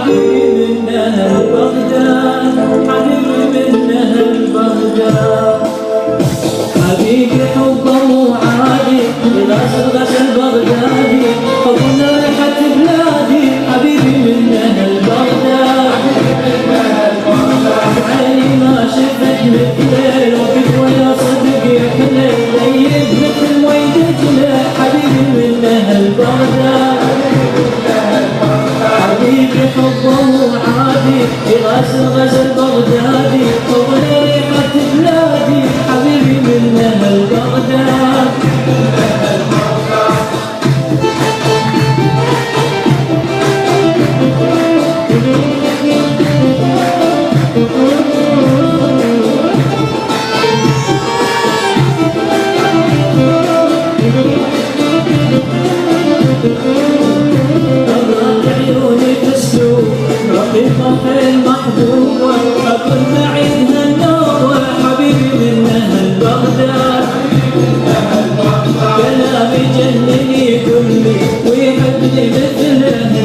حبيبي من أهل بغداد، حبيبي من أهل بغداد. حبيبي حبه مو عادي، غسل غسل بغدادي، حبنا ريحة بلادي، حبيبي من أهل بغداد. عيني ما شفت مثله، وفي ويا صدق يحلى، طيب مثل مي دجلة، حبيبي من أهل بغداد. حبيبي حبه مو عادي، غسل غسل بغدادي، حبنا ريحة بلادي، حبيبي من أهل بغداد. رقيقة المحبوبة، أكون بعيدها النوبة، حبيبي من أهل بغداد. كلامي جنني كلي، ويحبني مثله